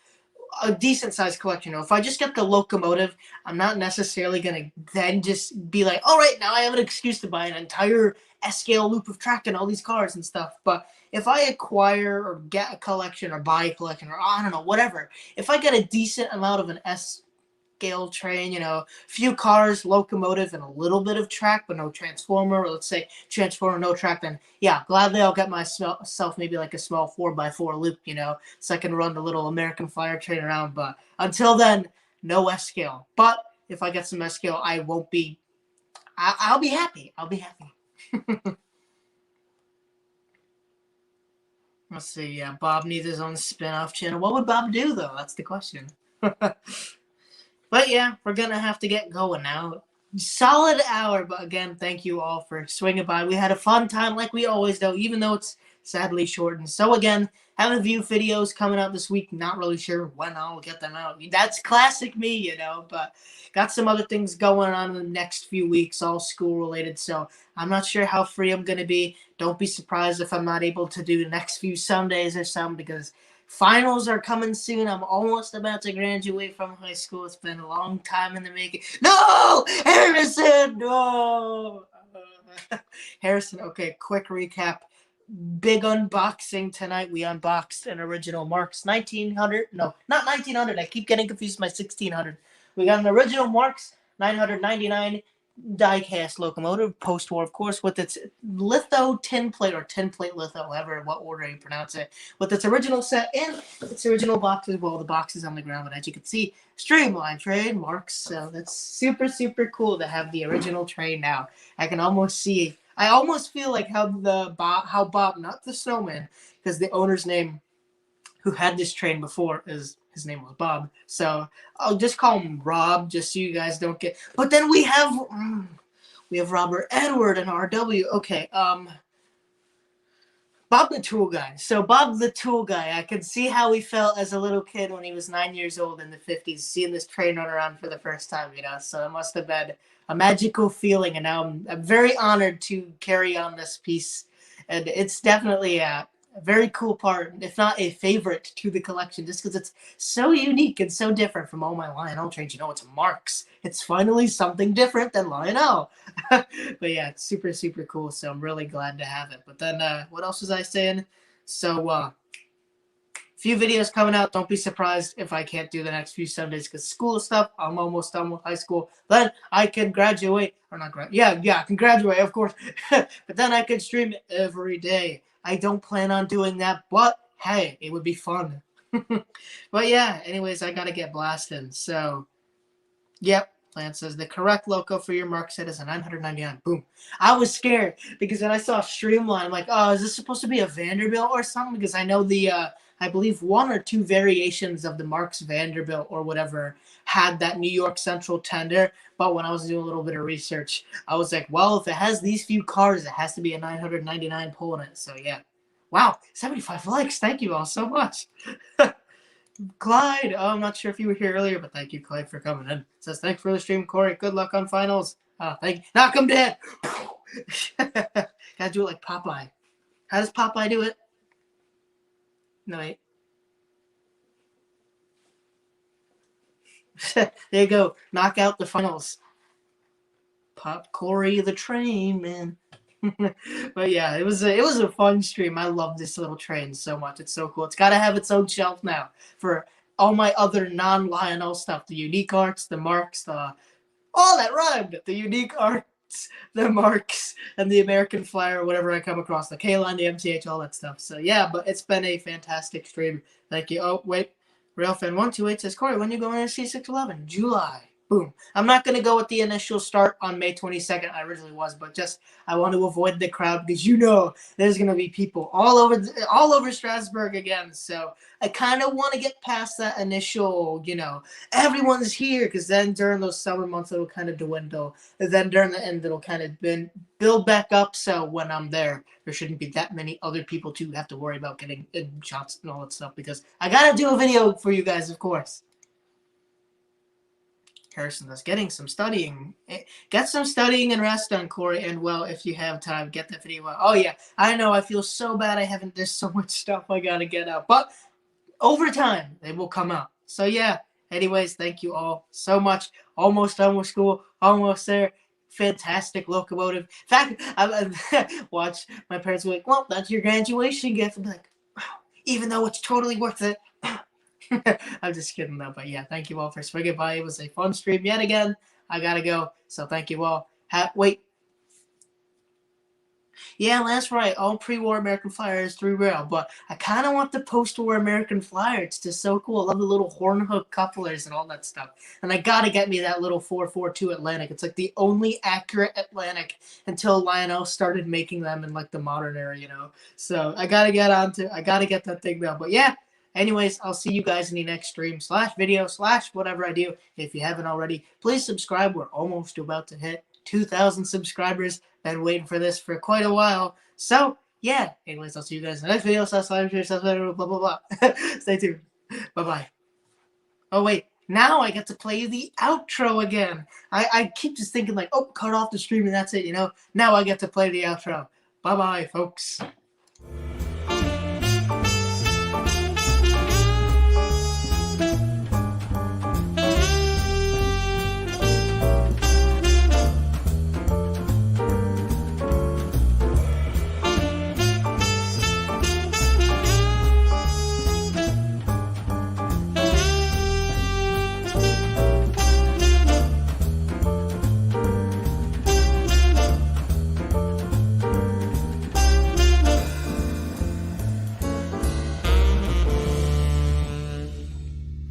a decent sized collection. If I just get the locomotive, I'm not necessarily gonna then just be like, all right, now I have an excuse to buy an entire S scale loop of track and all these cars and stuff. But if I acquire or get a collection or buy a collection or I don't know, whatever, if I get a decent amount of an S scale train, a few cars, locomotive, and a little bit of track, but no transformer, or let's say transformer, no track, then yeah, gladly I'll get myself maybe like a small 4x4 loop, so I can run the little American Flyer train around. But until then, no S scale. But if I get some S scale, I won't be. I'll be happy. I'll be happy. Let's see. Yeah, Bob needs his own spin-off channel. What would Bob do though? That's the question. But yeah, we're going to have to get going now. Solid hour, but again, thank you all for swinging by. We had a fun time like we always do, even though it's sadly shortened. So again, having a few videos coming out this week. Not really sure when I'll get them out. That's classic me, but got some other things going on in the next few weeks, all school related. So I'm not sure how free I'm going to be. Don't be surprised if I'm not able to do the next few Sundays or something, because finals are coming soon. I'm almost about to graduate from high school. It's been a long time in the making. No! Harrison! No! Harrison, okay, quick recap. Big unboxing tonight. We unboxed an original Marks 1900. No, not 1900. I keep getting confused with my 1600. We got an original Marks 999 die-cast locomotive, post-war, of course, with its litho tin plate, or tin plate litho, however, what order you pronounce it, with its original set and its original box as well. The box is on the ground, but as you can see, streamlined train Marks. So that's super, super cool to have the original train now. I can almost see. I almost feel like how Bob, not the snowman, because the owner's name, who had this train before, his name was Bob. So I'll just call him Rob, just so you guys don't get. But then we have Robert Edward and RW. Okay, Bob the Tool Guy. So Bob the Tool Guy, I can see how he felt as a little kid when he was 9 years old in the 50s, seeing this train run around for the first time, So it must have been a magical feeling, and now I'm very honored to carry on this piece. And it's definitely a very cool part, if not a favorite to the collection, just because it's so unique and so different from all my Lionel trains. It's Marks. It's finally something different than Lionel. But yeah, it's super, super cool. So I'm really glad to have it. But then what else was I saying? So few videos coming out. Don't be surprised if I can't do the next few Sundays because school stuff. I'm almost done with high school. Then I can graduate. Or not graduate. Yeah, I can graduate, of course. But then I can stream every day. I don't plan on doing that, but hey, it would be fun. But yeah, anyways, I gotta get blasting. So, yep. Lance says the correct loco for your Mark set is a 999. Boom. I was scared because when I saw Streamline, I'm like, oh, is this supposed to be a Vanderbilt or something? Because I know I believe one or two variations of the Marks Vanderbilt or whatever had that New York Central tender. But when I was doing a little bit of research, I was like, well, if it has these few cars, it has to be a 999 pull in it. So yeah. Wow, 75 likes. Thank you all so much. Clyde, I'm not sure if you were here earlier, but thank you, Clyde, for coming in. Says, thanks for the stream, Corey. Good luck on finals. Thank you. Knock him dead. Gotta do it like Popeye. How does Popeye do it? No, wait. There you go. Knock out the finals. Pop Corey the train, man. But yeah, it was a fun stream. I love this little train so much. It's so cool. It's got to have its own shelf now for all my other non-Lionel stuff. The unique arts, the Marks, all that rhymed. The unique arts, the Marks, and the American Flyer, whatever I come across. The K-Line, the MTH, all that stuff. So yeah, but it's been a fantastic stream. Thank you. Oh, wait. RailFan128 says, Corey, when you going to C611? July. Boom. I'm not going to go with the initial start on May 22nd. I originally was, but just I want to avoid the crowd because there's going to be people all over Strasbourg again. So I kind of want to get past that initial, everyone's here, because then during those summer months it'll kind of dwindle. And then during the end it'll kind of build back up. So when I'm there shouldn't be that many other people to have to worry about getting shots and all that stuff, because I got to do a video for you guys, of course. Harrison is getting some studying. Get some studying and rest done, Corey. And well, if you have time, get that video out. Oh yeah, I know. I feel so bad. I haven't. There's so much stuff I gotta get out, but over time they will come out. So yeah. Anyways, thank you all so much. Almost done with school. Almost there. Fantastic locomotive. In fact, I watched my parents be like, "Well, that's your graduation gift." I'm like, wow. Even though it's totally worth it. I'm just kidding though, but yeah, thank you all for swinging by. It was a fun stream yet again. I gotta go, so thank you all. Wait, yeah, that's right. All pre-war American Flyer is 3 rail, but I kind of want the post-war American Flyer. It's just so cool. I love the little horn hook couplers and all that stuff. And I gotta get me that little 442 Atlantic. It's like the only accurate Atlantic until Lionel started making them in like the modern era. So I gotta get that thing now. But yeah. Anyways, I'll see you guys in the next stream / video / whatever I do. If you haven't already, please subscribe. We're almost about to hit 2,000 subscribers. Been waiting for this for quite a while. So, yeah. Anyways, I'll see you guys in the next video. Blah, blah, blah. Stay tuned. Bye-bye. Oh, wait. Now I get to play the outro again. I keep just thinking like, oh, cut off the stream and that's it, Now I get to play the outro. Bye-bye, folks.